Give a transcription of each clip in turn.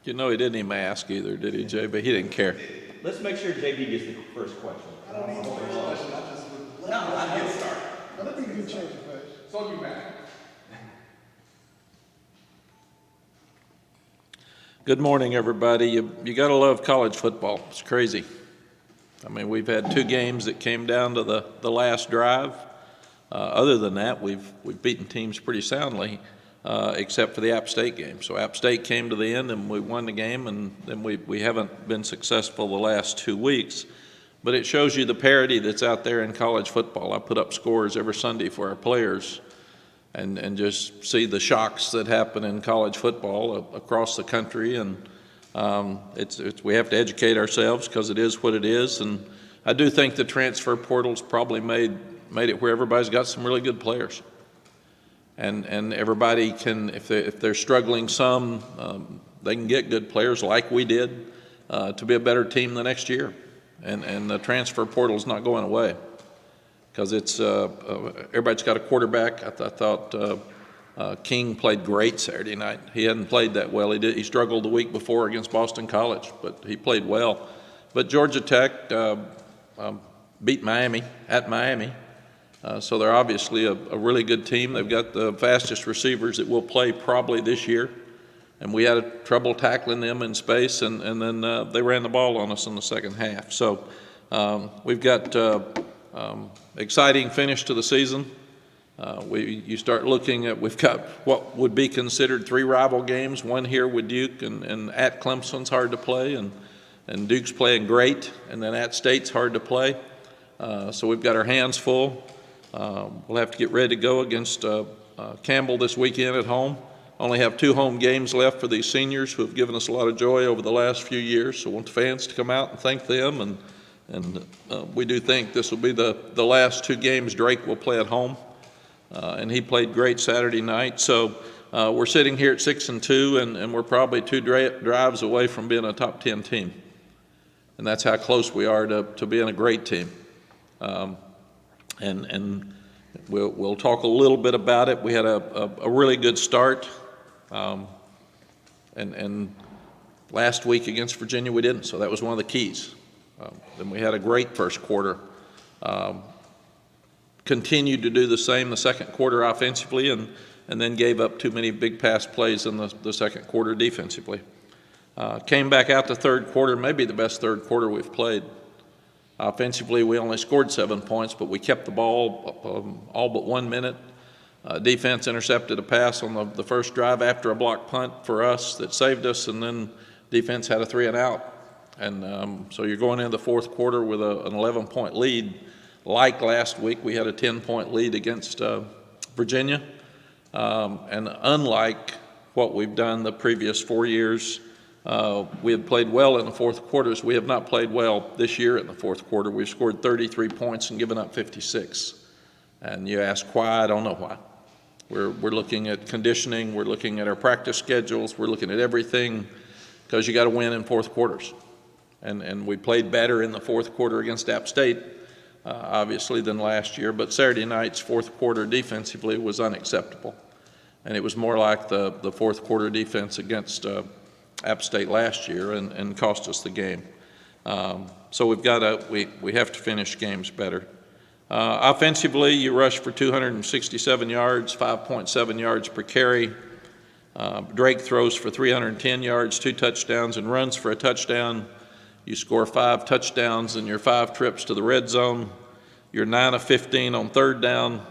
You know, he didn't even ask either, did he, JB? He didn't care. Let's make sure JB gets the first question. I don't need the first question, I just would. No, I get started. Let me get change of pace. So you Mack. Good morning, everybody. You got to love college football. It's crazy. I mean, we've had 2 games that came down to the last drive. Other than that, we've beaten teams pretty soundly, except for the App State game. So App State came to the end and we won the game, and then we haven't been successful the last 2 weeks. But it shows you the parity that's out there in college football. I put up scores every Sunday for our players, and just see the shocks that happen in college football across the country. And we have to educate ourselves because it is what it is. And I do think the transfer portal's probably made it where everybody's got some really good players. And everybody can, if they're struggling some, they can get good players like we did to be a better team the next year. And the transfer portal's not going away, because it's everybody's got a quarterback. I thought King played great Saturday night. He hadn't played that well. He struggled the week before against Boston College, but he played well. But Georgia Tech beat Miami at Miami. So they're obviously a really good team. They've got the fastest receivers that will play probably this year. And we had trouble tackling them in space, and then they ran the ball on us in the second half. So we've got exciting finish to the season. You start looking at, we've got what would be considered 3 rival games, one here with Duke, and at Clemson's hard to play, and Duke's playing great, and then at State's hard to play. So we've got our hands full. We'll have to get ready to go against Campbell this weekend at home. Only have 2 home games left for these seniors who have given us a lot of joy over the last few years. So I want the fans to come out and thank them. And we do think this will be the last 2 games Drake will play at home. And he played great Saturday night. So we're sitting here at 6-2, and we're probably 2 drives away from being a top 10 team. And that's how close we are to being a great team. And we'll talk a little bit about it. We had a really good start. And last week against Virginia we didn't, so that was one of the keys. Then we had a great first quarter. Continued to do the same the second quarter offensively, and then gave up too many big pass plays in the second quarter defensively. Came back out the third quarter, maybe the best third quarter we've played. Offensively, we only scored 7 points, but we kept the ball all but 1 minute. Defense intercepted a pass on the first drive after a block punt for us that saved us, and then defense had a 3-and-out. And so you're going into the fourth quarter with an 11-point lead. Like last week, we had a 10-point lead against Virginia. And unlike what we've done the previous 4 years, we have played well in the fourth quarters. We have not played well this year in the fourth quarter. We've scored 33 points and given up 56. And you ask why, I don't know why. We're looking at conditioning, we're looking at our practice schedules, we're looking at everything, because you got to win in fourth quarters. And we played better in the fourth quarter against App State, obviously, than last year. But Saturday night's fourth quarter defensively was unacceptable. And it was more like the fourth quarter defense against App State last year, and cost us the game. So we have to finish games better. Offensively, you rush for 267 yards, 5.7 yards per carry. Drake throws for 310 yards, 2 touchdowns, and runs for a touchdown. You score 5 touchdowns in your 5 trips to the red zone. You're 9 of 15 on third down.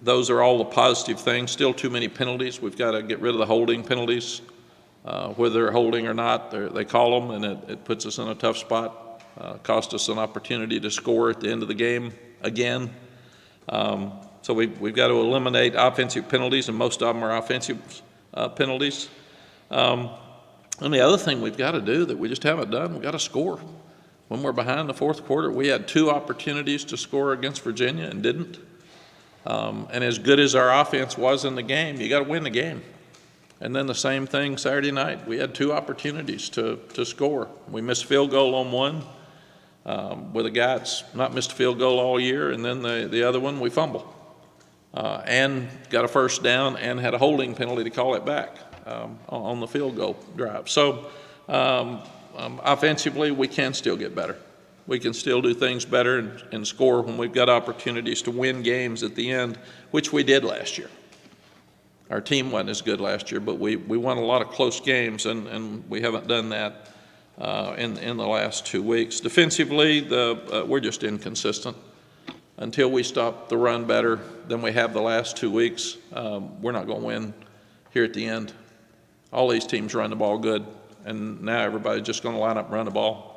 Those are all the positive things. Still too many penalties. We've got to get rid of the holding penalties. Whether they're holding or not, they call them, and it puts us in a tough spot. Cost us an opportunity to score at the end of the game again. So we've got to eliminate offensive penalties, and most of them are offensive penalties. And the other thing we've got to do that we just haven't done, we've got to score. When we're behind the fourth quarter, we had 2 opportunities to score against Virginia and didn't. And as good as our offense was in the game, you got to win the game. And then the same thing Saturday night. We had 2 opportunities to score. We missed a field goal on one with a guy that's not missed a field goal all year, and then the other one we fumble. and got a first down and had a holding penalty to call it back on the field goal drive. So offensively, we can still get better. We can still do things better and score when we've got opportunities to win games at the end, which we did last year. Our team wasn't as good last year, but we won a lot of close games, and we haven't done that in the last 2 weeks. Defensively, we're just inconsistent. Until we stop the run better than we have the last 2 weeks, we're not going to win here at the end. All these teams run the ball good, and now everybody's just going to line up and run the ball.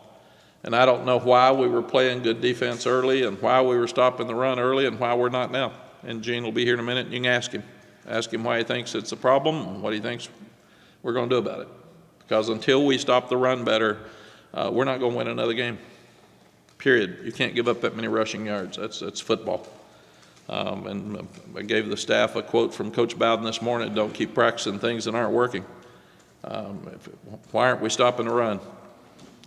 And I don't know why we were playing good defense early and why we were stopping the run early and why we're not now. And Gene will be here in a minute, and you can ask him. Ask him why he thinks it's a problem and what he thinks we're going to do about it. Because until we stop the run better, we're not going to win another game. Period. You can't give up that many rushing yards. That's football. And I gave the staff a quote from Coach Bowden this morning: "Don't keep practicing things that aren't working." Why aren't we stopping the run?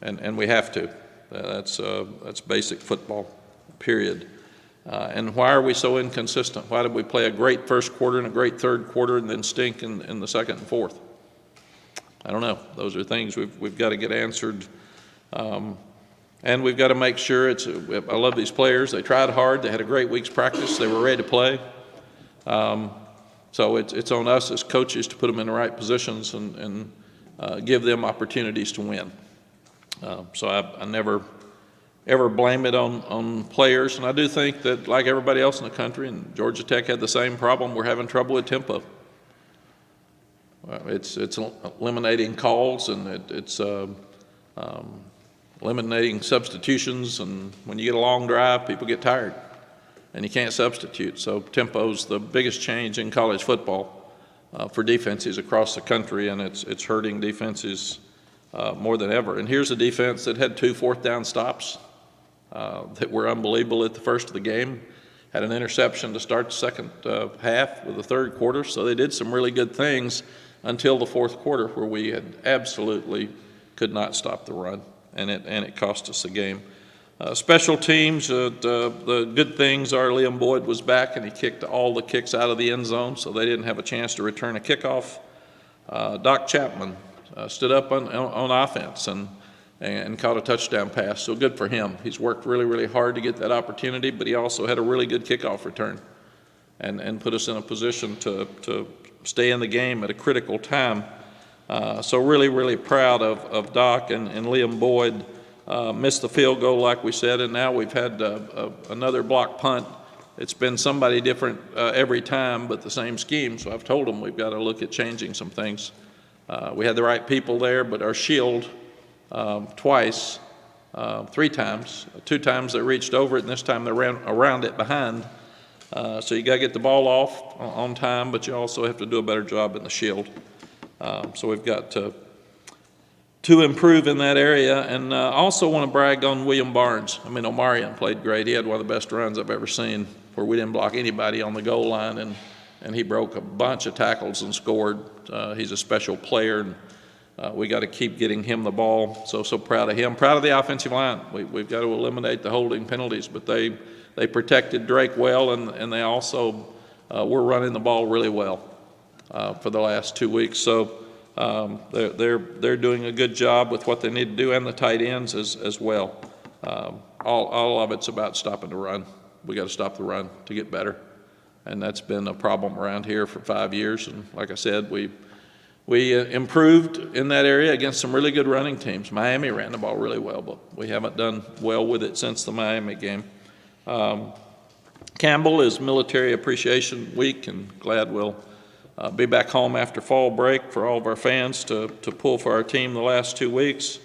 And we have to. That's basic football, period. And why are we so inconsistent? Why did we play a great first quarter and a great third quarter and then stink in the second and fourth? I don't know. Those are things we've got to get answered. And we've got to make sure I love these players. They tried hard. They had a great week's practice. They were ready to play. So it's on us as coaches to put them in the right positions and give them opportunities to win. So I never ever blame it on players. And I do think that, like everybody else in the country, and Georgia Tech had the same problem, we're having trouble with tempo. It's eliminating calls, and it's eliminating substitutions. And when you get a long drive, people get tired, and you can't substitute. So tempo's the biggest change in college football for defenses across the country, and it's hurting defenses more than ever. And here's a defense that had 2 fourth-down stops that were unbelievable at the first of the game. Had an interception to start the second half of the third quarter. So they did some really good things until the fourth quarter, where we had absolutely could not stop the run, and it cost us the game. Special teams, the good things are Liam Boyd was back, and he kicked all the kicks out of the end zone, so they didn't have a chance to return a kickoff. Doc Chapman stood up on offense and caught a touchdown pass, so good for him. He's worked really, really hard to get that opportunity, but he also had a really good kickoff return and put us in a position to stay in the game at a critical time. So really, really proud of Doc and Liam Boyd. Missed the field goal, like we said, and now we've had another block punt. It's been somebody different every time, but the same scheme, so I've told them we've got to look at changing some things. We had the right people there, but our shield twice, 3 times, 2 times they reached over it, and this time they ran around it behind. So you got to get the ball off on time, but you also have to do a better job in the shield. So we've got to improve in that area. And I also want to brag on William Barnes. I mean, Omarion played great. He had one of the best runs I've ever seen, where we didn't block anybody on the goal line, and he broke a bunch of tackles and scored. He's a special player, and we got to keep getting him the ball. So proud of him. Proud of the offensive line. We've got to eliminate the holding penalties, but they protected Drake well, and they also were running the ball really well for the last 2 weeks. So they're doing a good job with what they need to do, and the tight ends as well. All of it's about stopping the run. We got to stop the run to get better, and that's been a problem around here for 5 years. And like I said, we improved in that area against some really good running teams. Miami ran the ball really well, but we haven't done well with it since the Miami game. Campbell is Military Appreciation Week, and glad we'll be back home after fall break for all of our fans to pull for our team the last 2 weeks.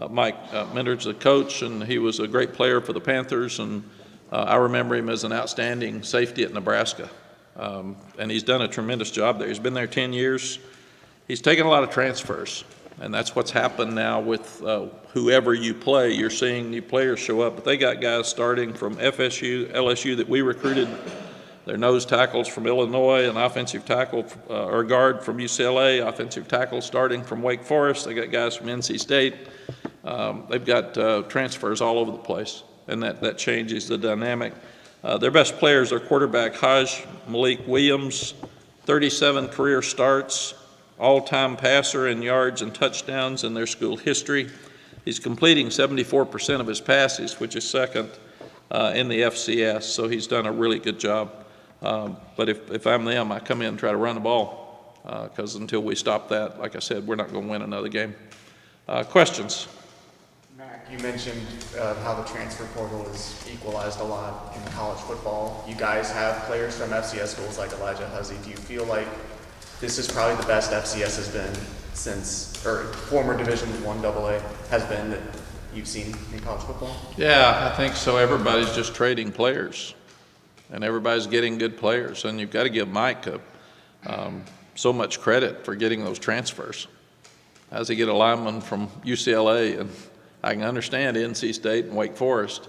Mike Minard's the coach, and he was a great player for the Panthers, and I remember him as an outstanding safety at Nebraska. And he's done a tremendous job there. He's been there 10 years. He's taken a lot of transfers, and that's what's happened now with whoever you play. You're seeing new players show up, but they got guys starting from FSU, LSU that we recruited. Their nose tackles from Illinois, an offensive tackle or guard from UCLA, offensive tackle starting from Wake Forest. They got guys from NC State. They've got transfers all over the place, and that changes the dynamic. Their best players are quarterback Haj Malik Williams, 37 career starts, all-time passer in yards and touchdowns in their school history. He's completing 74% of his passes, which is second in the FCS, so he's done a really good job. But if I'm them, I come in and try to run the ball, because until we stop that, like I said, we're not going to win another game. Questions? Mack, you mentioned how the transfer portal has equalized a lot in college football. You guys have players from FCS schools like Elijah Huzzy. Do you feel like this is probably the best FCS has been since, or former Division I AA has been that you've seen in college football? Yeah, I think so. Everybody's just trading players, and everybody's getting good players. And you've got to give Mike so much credit for getting those transfers. How does he get a lineman from UCLA? And I can understand NC State and Wake Forest.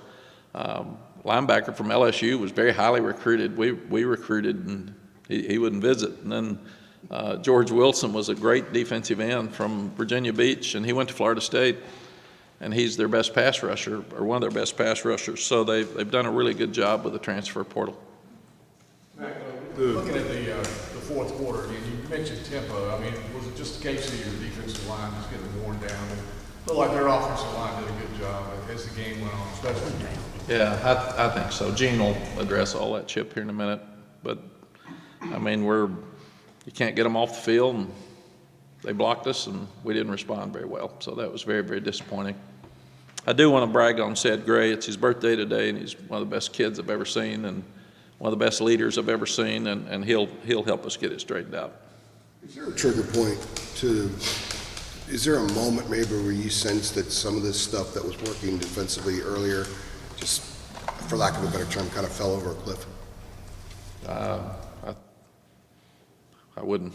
Linebacker from LSU was very highly recruited. We recruited, and he wouldn't visit. And then George Wilson was a great defensive end from Virginia Beach, and he went to Florida State, and he's their best pass rusher, or one of their best pass rushers. So they've done a really good job with the transfer portal. Looking at the fourth quarter, again, you mentioned tempo. I mean, was it just a case of your defensive line just getting worn down? It looked like their offensive line did a good job as the game went on, especially. Yeah, I think so. Gene will address all that, Chip, here in a minute. But, I mean, you can't get them off the field, and they blocked us, and we didn't respond very well. So that was very, very disappointing. I do want to brag on Ced Gray. It's his birthday today, and he's one of the best kids I've ever seen, and one of the best leaders I've ever seen, and he'll help us get it straightened out. Is there a trigger point is there a moment maybe where you sense that some of this stuff that was working defensively earlier, just for lack of a better term, kind of fell over a cliff? I wouldn't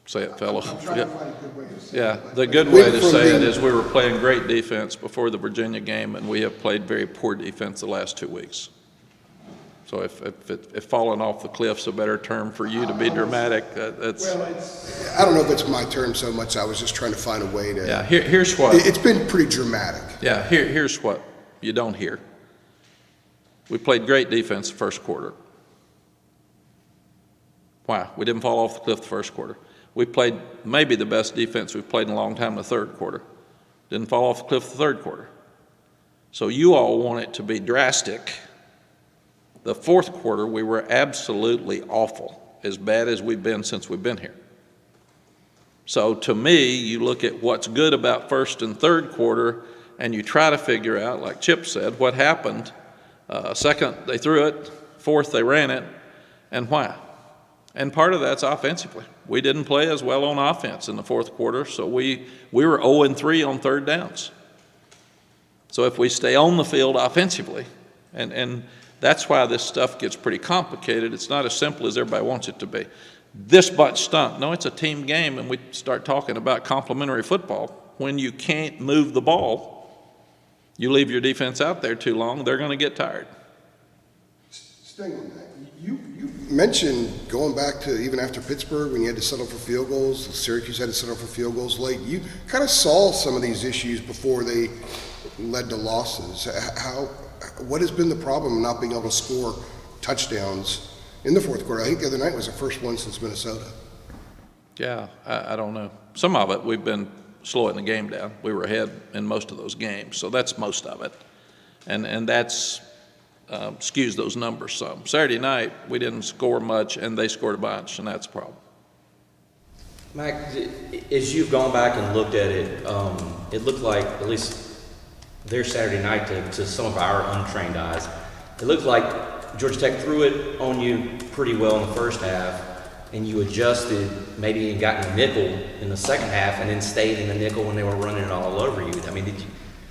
say it fell off. I'm trying to find a good way to say Yeah, it. the good way to say it is we were playing great defense before the Virginia game, and we have played very poor defense the last 2 weeks. So if falling off the cliff's a better term for you to be dramatic, that's... Well, I don't know if it's my term so much. I was just trying to find a way to... Yeah, here's what... It's been pretty dramatic. Yeah, here's what you don't hear. We played great defense the first quarter. Why? We didn't fall off the cliff the first quarter. We played maybe the best defense we've played in a long time in the third quarter. Didn't fall off the cliff the third quarter. So you all want it to be drastic. The fourth quarter, we were absolutely awful, as bad as we've been since we've been here. So to me, you look at what's good about first and third quarter, and you try to figure out, like Chip said, what happened. Second, they threw it. Fourth, they ran it. And why? And part of that's offensively. We didn't play as well on offense in the fourth quarter, so we were 0-3 on third downs. So if we stay on the field offensively, and that's why this stuff gets pretty complicated. It's not as simple as everybody wants it to be. This bunch stunk. No, it's a team game, and we start talking about complementary football. When you can't move the ball, you leave your defense out there too long, they're going to get tired. Staying on that, you mentioned going back to even after Pittsburgh when you had to settle for field goals, Syracuse had to settle for field goals late. You kind of saw some of these issues before they led to losses. What has been the problem of not being able to score touchdowns in the fourth quarter? I think the other night was the first one since Minnesota. Yeah, I don't know. Some of it, we've been slowing the game down. We were ahead in most of those games, so that's most of it. And that's skews those numbers some. Saturday night, we didn't score much, and they scored a bunch, and that's a problem. Mack, as you've gone back and looked at it, it looked like, at least their Saturday night to some of our untrained eyes, it looked like Georgia Tech threw it on you pretty well in the first half, and you adjusted, maybe and got in a nickel in the second half, and then stayed in the nickel when they were running it all over you. I mean,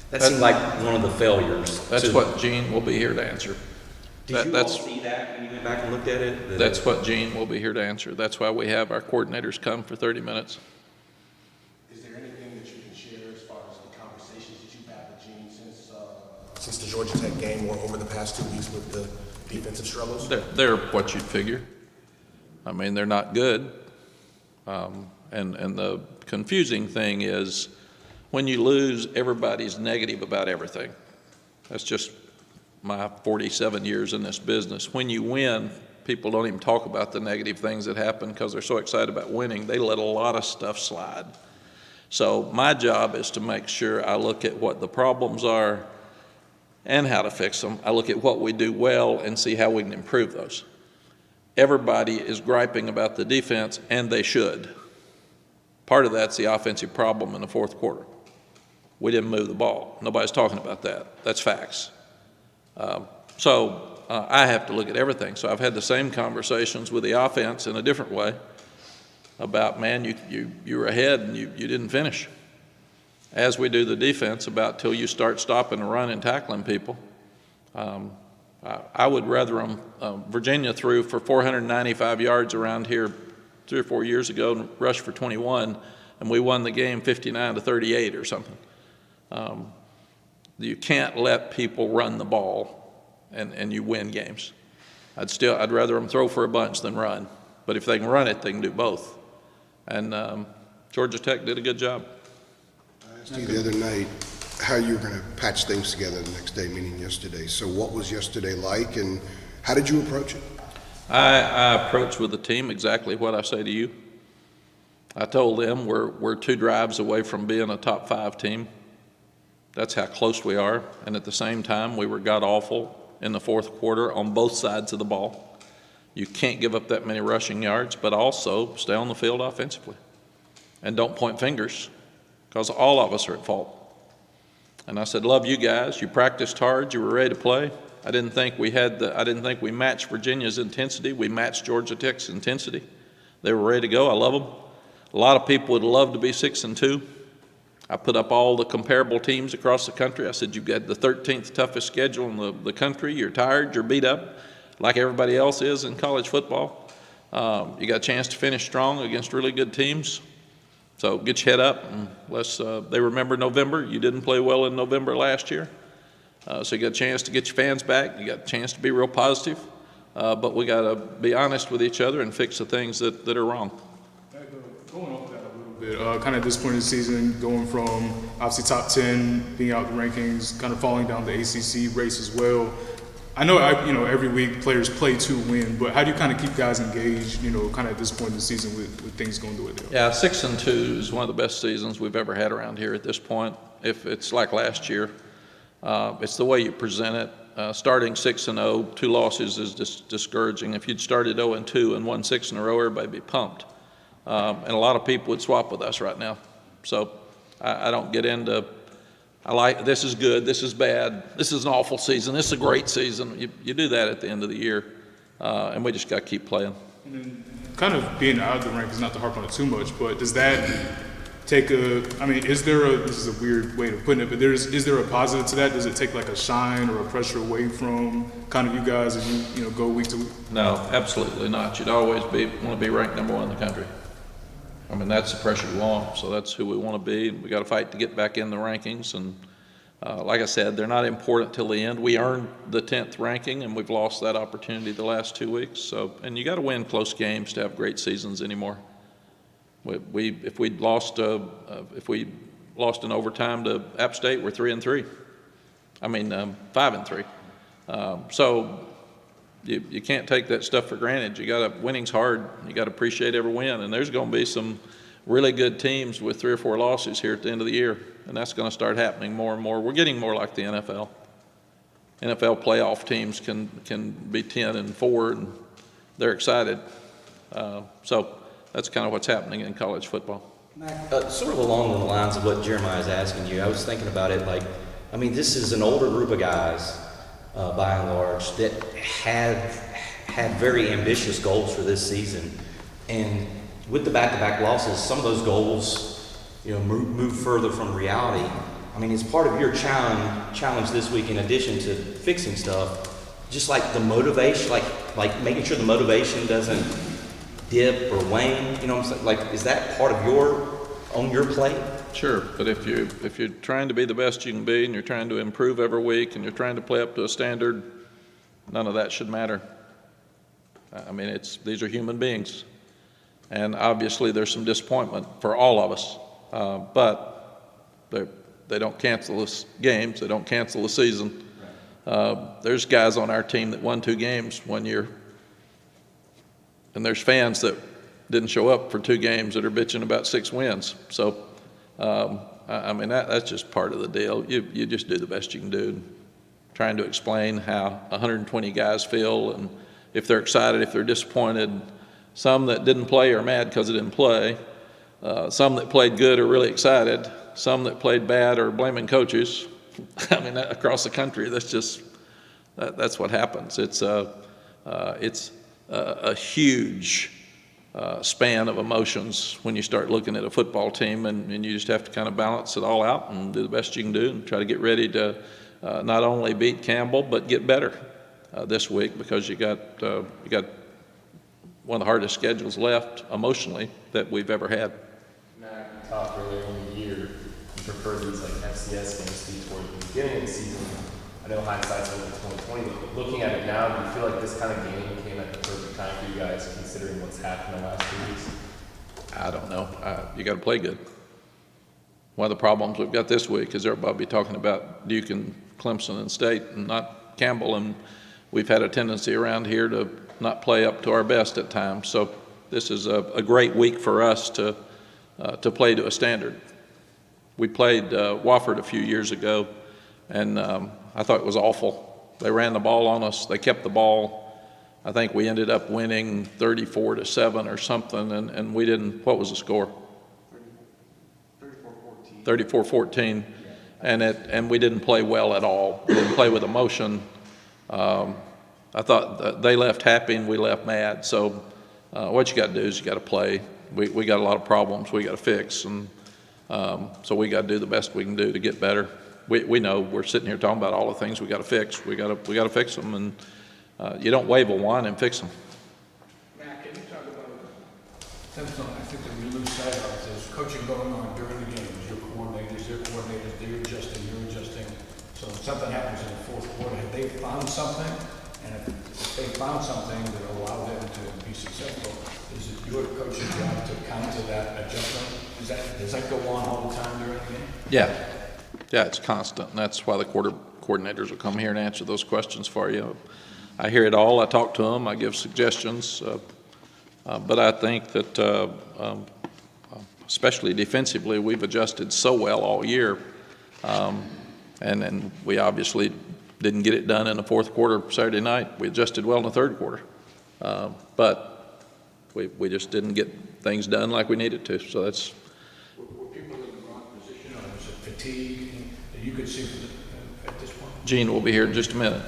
that seemed like one of the failures. That's what Gene will be here to answer. Did you all see that when you went back and looked at it? That's what Gene will be here to answer. That's why we have our coordinators come for 30 minutes. Is there anything that you can share as far as the conversations that you've had with Gene since the Georgia Tech game or over the past 2 weeks with the defensive struggles? They're what you'd figure. I mean, they're not good. And the confusing thing is when you lose, everybody's negative about everything. That's just my 47 years in this business. When you win, people don't even talk about the negative things that happen because they're so excited about winning. They let a lot of stuff slide. So my job is to make sure I look at what the problems are and how to fix them. I look at what we do well and see how we can improve those. Everybody is griping about the defense, and they should. Part of that's the offensive problem in the fourth quarter. We didn't move the ball. Nobody's talking about that. That's facts. So I have to look at everything. So I've had the same conversations with the offense in a different way about, man, you were ahead and you didn't finish. As we do the defense, about till you start stopping the run and tackling people. I would rather them, Virginia threw for 495 yards around here 3 or 4 years ago and rushed for 21, and we won the game 59-38 or something. You can't let people run the ball and you win games. I'd rather them throw for a bunch than run. But if they can run it, they can do both. And Georgia Tech did a good job. I asked you the other night how you were going to patch things together the next day, meaning yesterday. So what was yesterday like, and how did you approach it? I approached with the team exactly what I say to you. I told them we're 2 drives away from being a top 5 team. That's how close we are. And at the same time, we were god-awful in the fourth quarter on both sides of the ball. You can't give up that many rushing yards, but also stay on the field offensively. And don't point fingers, because all of us are at fault. And I said, love you guys. You practiced hard. You were ready to play. I didn't think we matched Virginia's intensity. We matched Georgia Tech's intensity. They were ready to go. I love them. A lot of people would love to be 6-2. I put up all the comparable teams across the country. I said, you've got the 13th toughest schedule in the country. You're tired. You're beat up like everybody else is in college football. You got a chance to finish strong against really good teams. So get your head up and they remember November. You didn't play well in November last year. So you got a chance to get your fans back. You got a chance to be real positive. But we got to be honest with each other and fix the things that are wrong. Going off that a little bit, kind of at this point in the season, going from obviously top 10, being out the rankings, kind of falling down the ACC race as well. I know, every week players play to win, but how do you kind of keep guys engaged, kind of at this point in the season with things going the way they are? Yeah, 6-2 is one of the best seasons we've ever had around here at this point. If it's like last year, it's the way you present it. Starting 6-0, 2 losses is discouraging. If you'd started 0-2 and won 6 in a row, everybody'd be pumped. And a lot of people would swap with us right now. So I don't get into, this is good, this is bad, this is an awful season, this is a great season. You do that at the end of the year, and we just got to keep playing. And then kind of being out of the rankings, not to harp on it too much, but does that take this is a weird way of putting it, but is there a positive to that? Does it take like a shine or a pressure away from kind of you guys as you go week to week? No, absolutely not. You'd always want to be ranked number 1 in the country. I mean, that's the pressure you want, so that's who we want to be. We got to fight to get back in the rankings, and like I said, they're not important till the end. We earned the 10th ranking, and we've lost that opportunity the last 2 weeks. So, and you got to win close games to have great seasons anymore. If we lost in overtime to App State, we're 3-3. 5-3. So you can't take that stuff for granted. Winning's hard. You got to appreciate every win. And there's going to be some really good teams with 3 or 4 losses here at the end of the year, and that's going to start happening more and more. We're getting more like the NFL. NFL playoff teams can be 10-4, and they're excited. So that's kind of what's happening in college football. Mack, sort of along the lines of what Jeremiah is asking you, I was thinking about it this is an older group of guys, by and large, that had very ambitious goals for this season. And with the back-to-back losses, some of those goals, move further from reality. It's part of your challenge this week, in addition to fixing stuff, just like the motivation, like making sure the motivation doesn't dip or wane. Is that part of your plate? Sure, but if you're trying to be the best you can be, and you're trying to improve every week, and you're trying to play up to a standard, none of that should matter. These are human beings, and obviously there's some disappointment for all of us, but they don't cancel games, they don't cancel the season. There's guys on our team that won 2 games one year, and there's fans that didn't show up for 2 games that are bitching about 6 wins. So, I mean, that's just part of the deal. You just do the best you can do, trying to explain how 120 guys feel, and if they're excited, if they're disappointed. Some that didn't play are mad because they didn't play. Some that played good are really excited. Some that played bad are blaming coaches. I mean, across the country, that's what happens. It's a huge span of emotions when you start looking at a football team, and you just have to kind of balance it all out and do the best you can do and try to get ready to not only beat Campbell but get better this week, because you got one of the hardest schedules left emotionally that we've ever had. Mack, you talked earlier in the year, you prefer these like FCS games to be toward the beginning of the season. I know hindsight's over 2020, but looking at it now, do you feel like this kind of game came at the perfect time for you guys, considering what's happened the last 2 weeks? I don't know. You got to play good. One of the problems we've got this week is everybody be talking about Duke and Clemson and State and not Campbell, and we've had a tendency around here to not play up to our best at times. So this is a great week for us to play to a standard. We played Wofford a few years ago, and I thought it was awful. They ran the ball on us. They kept the ball. I think we ended up winning 34-7 or something, and we didn't. What was the score? 34-14. And we didn't play well at all. We didn't play with emotion. I thought they left happy and we left mad. So what you got to do is you got to play. We got a lot of problems we got to fix, and so we got to do the best we can do to get better. We know we're sitting here talking about all the things we got to fix. We got to fix them, and you don't wave a wand and fix them. Mack, can you talk about something I think that we lose sight of? There's coaching going on during the games. Your coordinators, their coordinators, they're adjusting, you're adjusting. So if something happens in the fourth quarter, have they found something? And if they found something that allowed them to be successful, is it your coach's job to counter that adjustment? Does that go on all the time during the game? Yeah. Yeah, it's constant, and that's why the coordinators will come here and answer those questions for you. I hear it all. I talk to them. I give suggestions. But I think that, especially defensively, we've adjusted so well all year. And we obviously didn't get it done in the fourth quarter Saturday night. We adjusted well in the third quarter. But we just didn't get things done like we needed to. So that's. Were people in the wrong position, or was it fatigue that you could see at this point? Gene will be here in just a minute.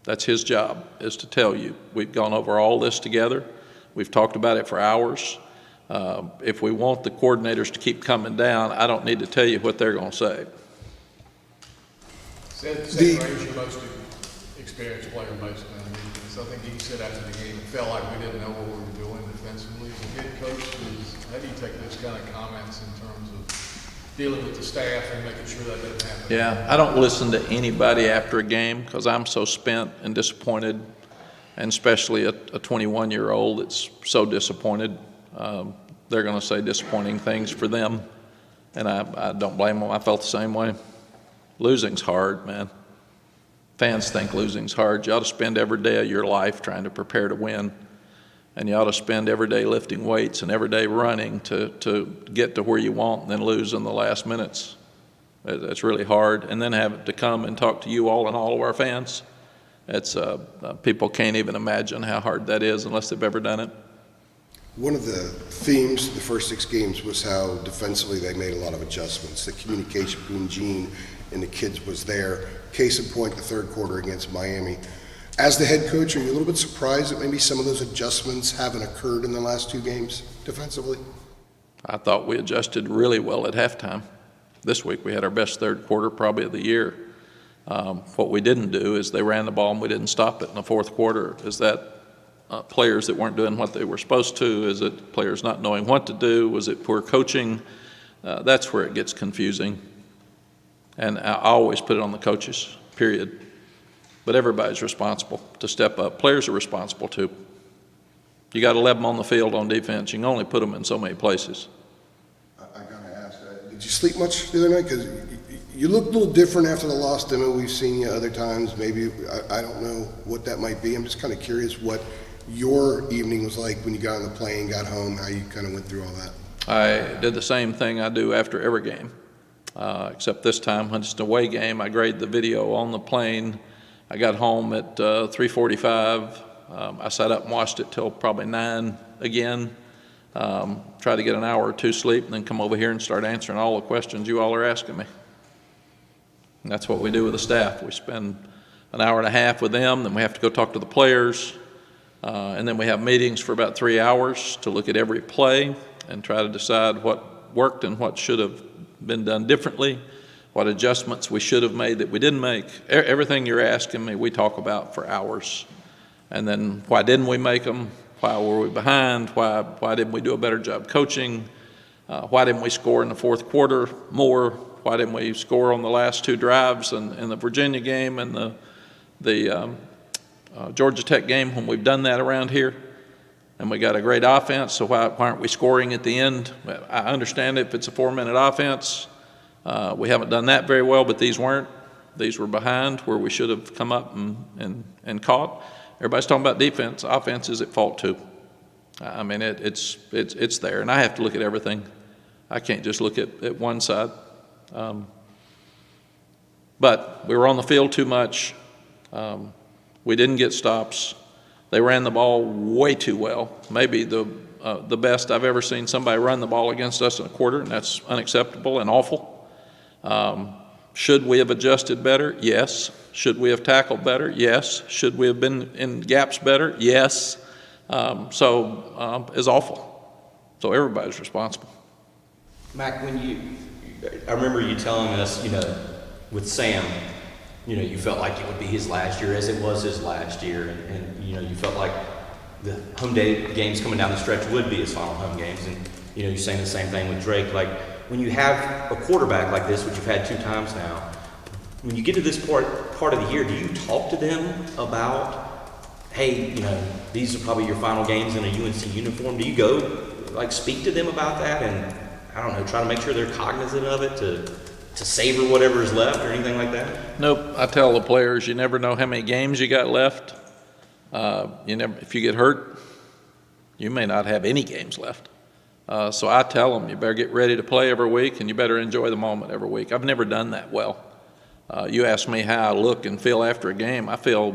That's his job, is to tell you. We've gone over all this together. We've talked about it for hours. If we want the coordinators to keep coming down, I don't need to tell you what they're going to say. Seth Ray's your most experienced player most of the game. So I think he said after the game, it felt like we didn't know what we were doing defensively. As a head coach, how do you take those kind of comments in terms of dealing with the staff and making sure that doesn't happen? Yeah, I don't listen to anybody after a game because I'm so spent and disappointed, and especially a 21-year-old that's so disappointed. They're going to say disappointing things for them, and I don't blame them. I felt the same way. Losing's hard, man. Fans think losing's hard. You ought to spend every day of your life trying to prepare to win, and you ought to spend every day lifting weights and every day running to get to where you want, and then lose in the last minutes. That's really hard. And then have it to come and talk to you all and all of our fans. It's people can't even imagine how hard that is unless they've ever done it. One of the themes of the first 6 games was how defensively they made a lot of adjustments. The communication between Gene and the kids was there. Case in point, the third quarter against Miami. As the head coach, are you a little bit surprised that maybe some of those adjustments haven't occurred in the last 2 games defensively? I thought we adjusted really well at halftime. This week we had our best third quarter probably of the year. What we didn't do is they ran the ball and we didn't stop it in the fourth quarter. Is that players that weren't doing what they were supposed to? Is it players not knowing what to do? Was it poor coaching? That's where it gets confusing. And I always put it on the coaches, period. But everybody's responsible to step up. Players are responsible too. You got 11 on the field on defense. You can only put them in so many places. I gotta ask, did you sleep much the other night? Because you looked a little different after the loss than we've seen you other times. Maybe, I don't know what that might be. I'm just kind of curious what your evening was like when you got on the plane, got home, how you kind of went through all that. I did the same thing I do after every game, except this time when it's an away game, I grade the video on the plane. I got home at 3:45. I sat up and watched it till probably 9 again. Tried to get an hour or two sleep, and then come over here and start answering all the questions you all are asking me. And that's what we do with the staff. We spend an hour and a half with them, then we have to go talk to the players, and then we have meetings for about 3 hours to look at every play and try to decide what worked and what should have been done differently, what adjustments we should have made that we didn't make. Everything you're asking me, we talk about for hours. And then why didn't we make them? Why were we behind? Why didn't we do a better job coaching? Why didn't we score in the fourth quarter more? Why didn't we score on the last 2 drives in the Virginia game and the Georgia Tech game when we've done that around here? And we got a great offense, so why aren't we scoring at the end? I understand if it's a 4-minute offense. We haven't done that very well, but these weren't. These were behind where we should have come up and caught. Everybody's talking about defense. Offense is at fault too. I mean, it's there, and I have to look at everything. I can't just look at one side. But we were on the field too much. We didn't get stops. They ran the ball way too well. Maybe the best I've ever seen somebody run the ball against us in a quarter, and that's unacceptable and awful. Should we have adjusted better? Yes. Should we have tackled better? Yes. Should we have been in gaps better? Yes. It's awful. So everybody's responsible. Mack, I remember you telling us, with Sam, you felt like it would be his last year as it was his last year. And you felt like the home day games coming down the stretch would be his final home games. And, you're saying the same thing with Drake. Like, when you have a quarterback like this, which you've had 2 times now, when you get to this part of the year, do you talk to them about, hey, these are probably your final games in a UNC uniform? Do you go, speak to them about that and, I don't know, try to make sure they're cognizant of it to savor whatever is left or anything like that? Nope. I tell the players, you never know how many games you got left. If you get hurt, you may not have any games left. So I tell them, you better get ready to play every week, and you better enjoy the moment every week. I've never done that well. You ask me how I look and feel after a game. I feel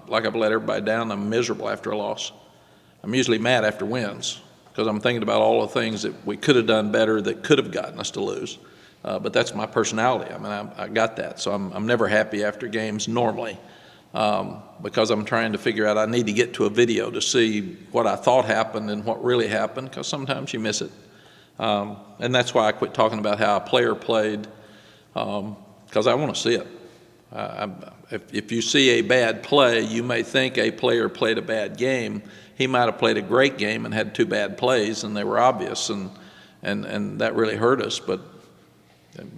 like I've let everybody down. I'm miserable after a loss. I'm usually mad after wins because I'm thinking about all the things that we could have done better that could have gotten us to lose. But that's my personality. I mean, I got that. So I'm never happy after games normally because I'm trying to figure out, I need to get to a video to see what I thought happened and what really happened, because sometimes you miss it. And that's why I quit talking about how a player played, because I want to see it. If you see a bad play, you may think a player played a bad game. He might have played a great game and had 2 bad plays, and they were obvious, and that really hurt us. But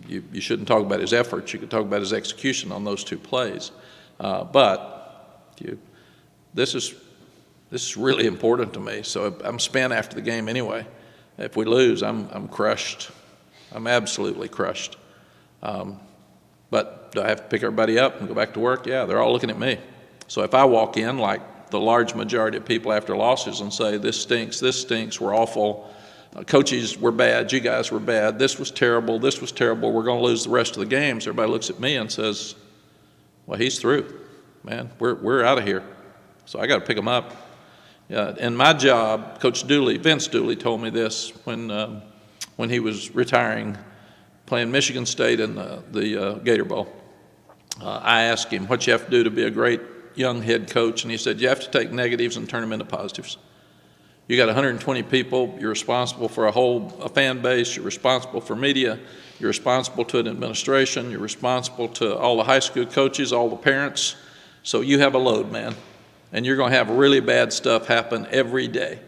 you shouldn't talk about his efforts. You could talk about his execution on those 2 plays. This is really important to me. So I'm spent after the game anyway. If we lose, I'm crushed. I'm absolutely crushed. But do I have to pick everybody up and go back to work? Yeah, they're all looking at me. So if I walk in like the large majority of people after losses and say, this stinks, we're awful, coaches were bad, you guys were bad, this was terrible, we're going to lose the rest of the games, everybody looks at me and says, well, he's through, man, we're out of here. So I got to pick them up. And my job, Coach Dooley, Vince Dooley told me this when he was retiring, playing Michigan State in the Gator Bowl. I asked him, what you have to do to be a great young head coach? And he said, you have to take negatives and turn them into positives. You got 120 people, you're responsible for a fan base, you're responsible for media, you're responsible to an administration, you're responsible to all the high school coaches, all the parents. So you have a load, man. And you're going to have really bad stuff happen every day.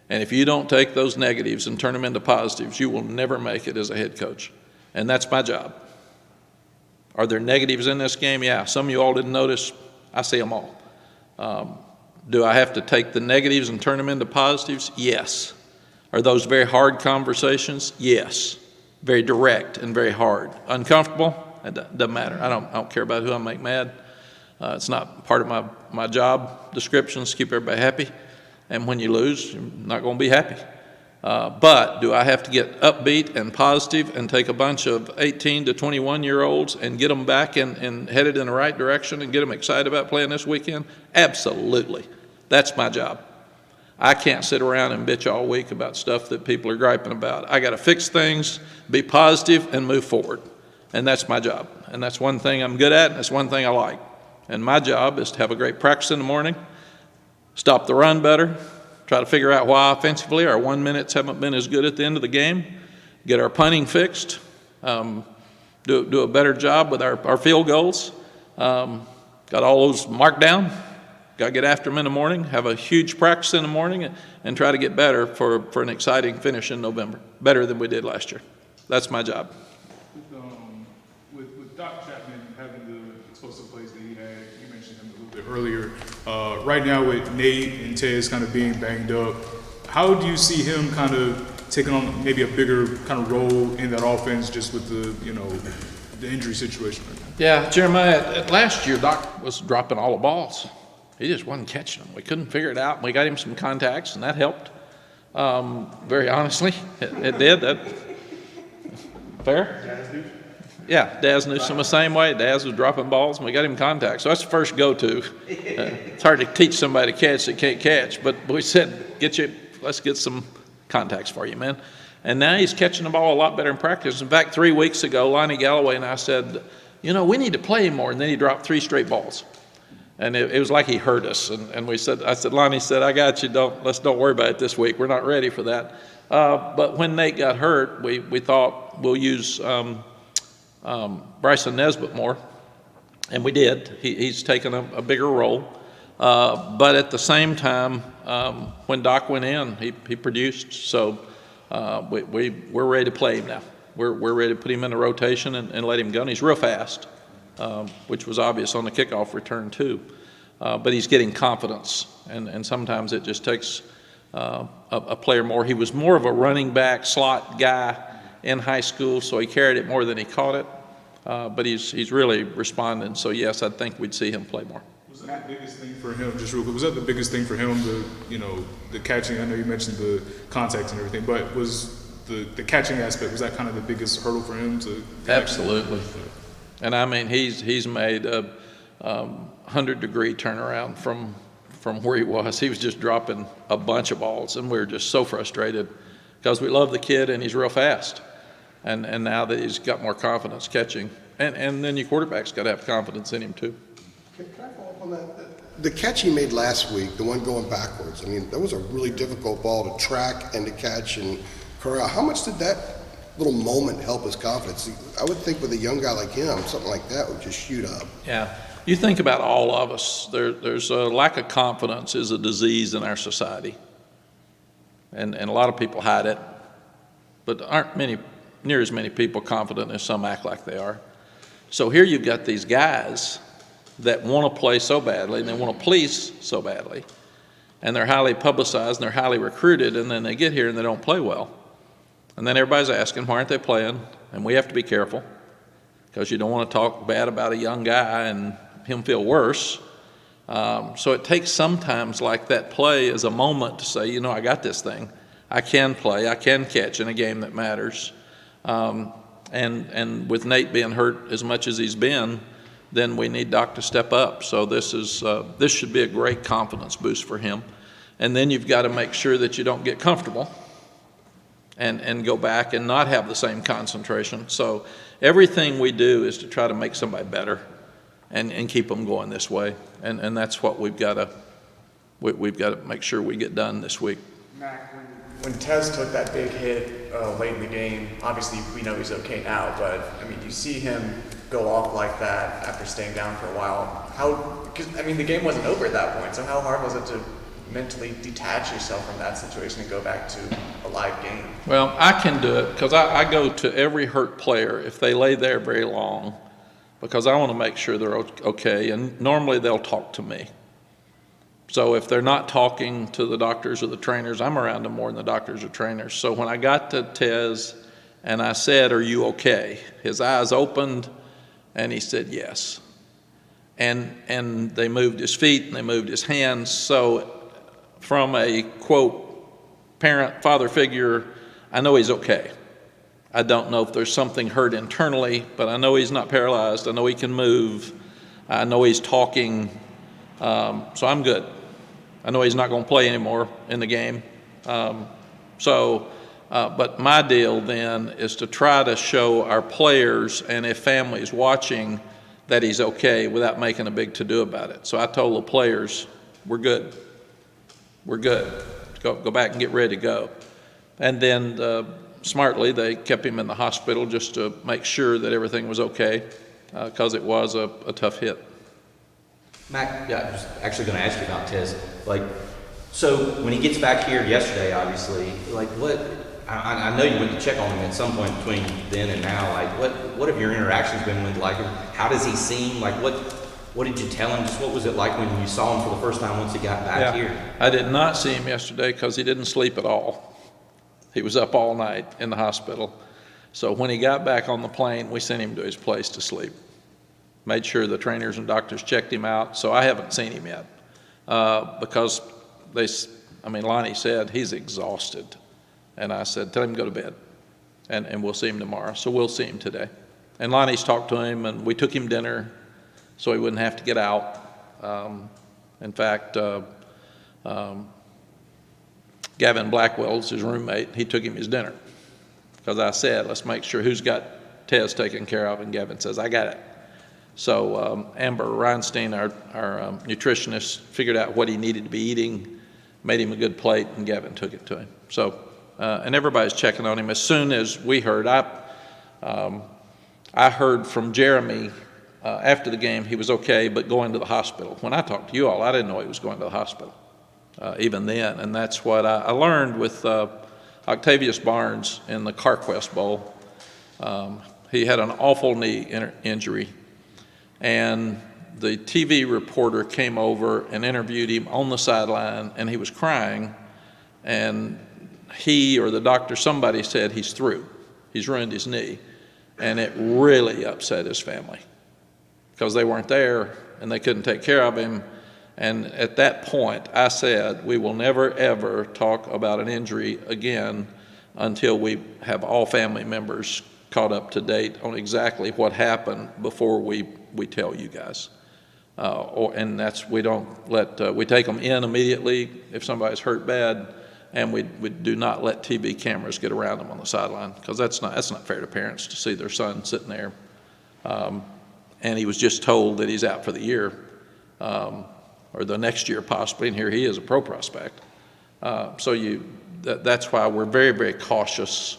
And if you don't take those negatives and turn them into positives, you will never make it as a head coach. And that's my job. Are there negatives in this game? Yeah. Some of you all didn't notice. I see them all. Do I have to take the negatives and turn them into positives? Yes. Are those very hard conversations? Yes. Very direct and very hard. Uncomfortable? doesn't matter. I don't care about who I make mad. It's not part of my job descriptions to keep everybody happy. And when you lose, you're not going to be happy. But do I have to get upbeat and positive and take a bunch of 18 to 21-year-olds and get them back and headed in the right direction and get them excited about playing this weekend? Absolutely. That's my job. I can't sit around and bitch all week about stuff that people are griping about. I got to fix things, be positive, and move forward. And that's my job. And that's one thing I'm good at, and that's one thing I like. And my job is to have a great practice in the morning, stop the run better, try to figure out why offensively our 1 minutes haven't been as good at the end of the game, get our punting fixed, do a better job with our field goals, got all those marked down, got to get after them in the morning, have a huge practice in the morning, and try to get better for an exciting finish in November, better than we did last year. That's my job. With Doc Chapman having the explosive plays that he had, you mentioned him a little bit earlier. Right now with Nate and Tez kind of being banged up, how do you see him kind of taking on maybe a bigger kind of role in that offense just with the injury situation right now? Yeah, Jeremiah, last year Doc was dropping all the balls. He just wasn't catching them. We couldn't figure it out. We got him some contacts, and that helped. Very honestly, it did. That fair? Yeah, Daz Newsome the same way. Daz was dropping balls, and we got him contacts. So that's the first go-to. It's hard to teach somebody to catch that can't catch, but we said, let's get some contacts for you, man. And now he's catching the ball a lot better in practice. In fact, 3 weeks ago, Lonnie Galloway and I said, we need to play him more, and then he dropped 3 straight balls. And it was like he heard us. And I said, Lonnie said, I got you. Let's don't worry about it this week. We're not ready for that. But when Nate got hurt, we thought we'll use Bryson Nesbitt more. And we did. He's taken a bigger role. But at the same time, when Doc went in, he produced. So we're ready to play him now. We're ready to put him in the rotation and let him go. And he's real fast. Which was obvious on the kickoff return too. But he's getting confidence, and sometimes it just takes a player more. He was more of a running back slot guy in high school, so he carried it more than he caught it. But he's really responding. So yes, I think we'd see him play more. Was that the biggest thing for him, just real quick, was that the biggest thing for him, the catching? I know you mentioned the contacts and everything, but was the catching aspect, was that kind of the biggest hurdle for him to? Absolutely. And I mean, he's made a 100-degree turnaround from where he was. He was just dropping a bunch of balls, and we were just so frustrated because we love the kid and he's real fast. And now that he's got more confidence catching, and then your quarterback's got to have confidence in him too. Can I follow up on that? The catch he made last week, the one going backwards, I mean, that was a really difficult ball to track and to catch and corral. How much did that little moment help his confidence? I would think with a young guy like him, something like that would just shoot up. Yeah. You think about all of us. There's a lack of confidence is a disease in our society. And a lot of people hide it, but aren't near as many people confident as some act like they are. So here you've got these guys that want to play so badly and they want to please so badly, and they're highly publicized and they're highly recruited, and then they get here and they don't play well. And then everybody's asking, why aren't they playing? And we have to be careful because you don't want to talk bad about a young guy and him feel worse. So it takes sometimes like that play as a moment to say, I got this thing. I can play. I can catch in a game that matters. And with Nate being hurt as much as he's been, then we need Doc to step up. So this should be a great confidence boost for him. And then you've got to make sure that you don't get comfortable and go back and not have the same concentration. So everything we do is to try to make somebody better and keep them going this way. And that's what we've got to make sure we get done this week. Mack, when Tez took that big hit late in the game, obviously we know he's okay now, but I mean, you see him go off like that after staying down for a while. Because the game wasn't over at that point, so how hard was it to mentally detach yourself from that situation and go back to a live game? Well, I can do it because I go to every hurt player if they lay there very long because I want to make sure they're okay, and normally they'll talk to me. So if they're not talking to the doctors or the trainers, I'm around them more than the doctors or trainers. So when I got to Tez and I said, "Are you okay?" His eyes opened And he said, yes. And they moved his feet and they moved his hands. So from a, quote, parent, father figure, I know he's okay. I don't know if there's something hurt internally, but I know he's not paralyzed. I know he can move. I know he's talking. So I'm good. I know he's not going to play anymore in the game. But my deal then is to try to show our players and if families watching that he's okay without making a big to-do about it. So I told the players, we're good. We're good. Go back and get ready to go. And then smartly, they kept him in the hospital just to make sure that everything was okay, because it was a tough hit. Mac, yeah, I was actually going to ask you about Tez. Like, so when he gets back here yesterday, obviously, like what? I know you went to check on him at some point between then and now. Like, what have your interactions been with? Like, how does he seem? Like, what did you tell him? Just what was it like when you saw him for the first time once he got back here? I did not see him yesterday because he didn't sleep at all. He was up all night in the hospital. So when he got back on the plane, we sent him to his place to sleep. Made sure the trainers and doctors checked him out. So I haven't seen him yet because Lonnie said he's exhausted. And I said, tell him to go to bed and we'll see him tomorrow. So we'll see him today. And Lonnie's talked to him and we took him dinner so he wouldn't have to get out. In fact, Gavin Blackwell's his roommate. He took him his dinner because I said, let's make sure who's got Tez taken care of. And Gavin says, I got it. So Amber Reinstein, our nutritionist, figured out what he needed to be eating, made him a good plate, and Gavin took it to him. So, and everybody's checking on him. As soon as we heard, I heard from Jeremy after the game he was okay, but going to the hospital. When I talked to you all, I didn't know he was going to the hospital even then. And that's what I learned with Octavius Barnes in the CarQuest Bowl. He had an awful knee injury. And the TV reporter came over and interviewed him on the sideline, and he was crying. And he or the doctor, somebody said he's through. He's ruined his knee. And it really upset his family because they weren't there and they couldn't take care of him. And at that point, I said, we will never, ever talk about an injury again until we have all family members caught up to date on exactly what happened before we tell you guys. And that's, we don't let, we take them in immediately if somebody's hurt bad, and we do not let TV cameras get around them on the sideline, because that's not fair to parents to see their son sitting there. And he was just told that he's out for the year, or the next year possibly, and here he is, a pro prospect. That's why we're very, very cautious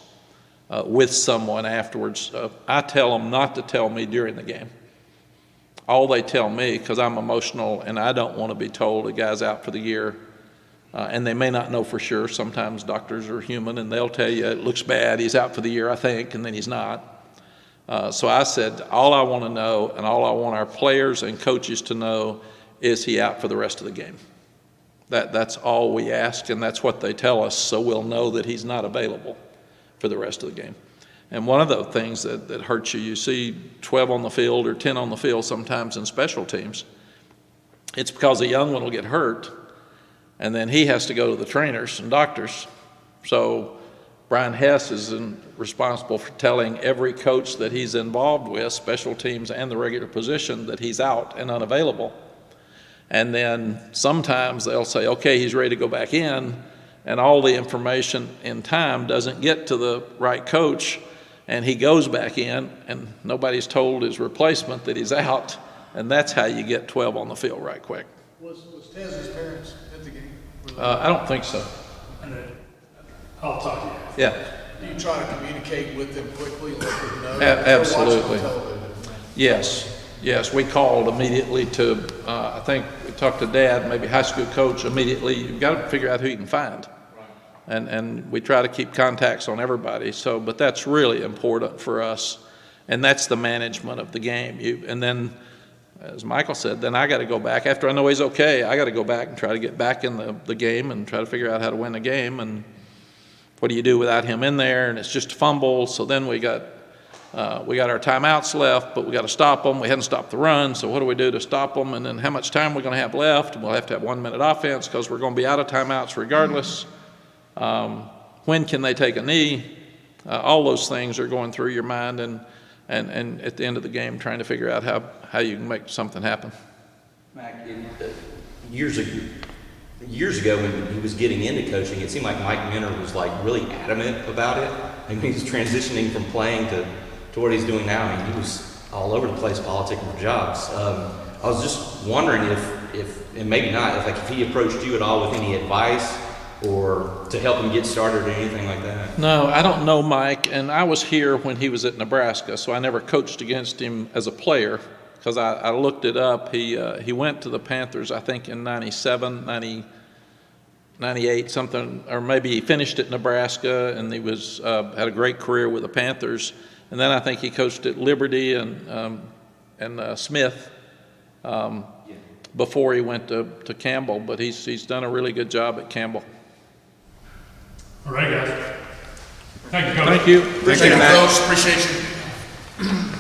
with someone afterwards. I tell them not to tell me during the game. All they tell me, because I'm emotional and I don't want to be told a guy's out for the year, and they may not know for sure. Sometimes doctors are human and they'll tell you it looks bad, he's out for the year, I think, and then he's not. So I said, all I want to know and all I want our players and coaches to know is he out for the rest of the game. That's all we ask, and that's what they tell us, so we'll know that he's not available for the rest of the game. And one of the things that hurts you see 12 on the field or 10 on the field sometimes in special teams, it's because a young one will get hurt, and then he has to go to the trainers and doctors. So Brian Hess is responsible for telling every coach that he's involved with, special teams and the regular position, that he's out and unavailable. And then sometimes they'll say, okay, he's ready to go back in, and all the information in time doesn't get to the right coach, and he goes back in, and nobody's told his replacement that he's out, and that's how you get 12 on the field right quick. Was Tez's parents at the game? I don't think so. I'll talk to you. Yeah. Do you try to communicate with them quickly, let them know? Absolutely. They're watching on television. Yes, we called immediately to, I think we talked to Dad, maybe high school coach immediately. You've got to figure out who you can find. And we try to keep contacts on everybody. But that's really important for us, and that's the management of the game. And then, as Michael said, then I got to go back. After I know he's okay, I got to go back and try to get back in the game and try to figure out how to win the game. And what do you do without him in there? And it's just a fumble. So then we got we got our timeouts left, but we got to stop them. We hadn't stopped the run, so what do we do to stop them? And then how much time we're going to have left? We'll have to have 1 minute offense because we're going to be out of timeouts regardless. When can they take a knee? All those things are going through your mind, and at the end of the game, trying to figure out how you can make something happen. Mack, years ago when he was getting into coaching, it seemed like Mike Minter was like really adamant about it. I mean, he's transitioning from playing to what he's doing now. I mean, he was all over the place politicking for jobs. I was just wondering if and maybe not, if he approached you at all with any advice or to help him get started or anything like that. No, I don't know Mike, and I was here when he was at Nebraska, so I never coached against him as a player because I looked it up. He went to the Panthers, I think, in 97, 98, something, or maybe he finished at Nebraska, and he was had a great career with the Panthers. And then I think he coached at Liberty and Smith before he went to Campbell, but he's done a really good job at Campbell. All right, guys. Thank you, Coach. Thank you. Appreciate it, Coach. Appreciate you.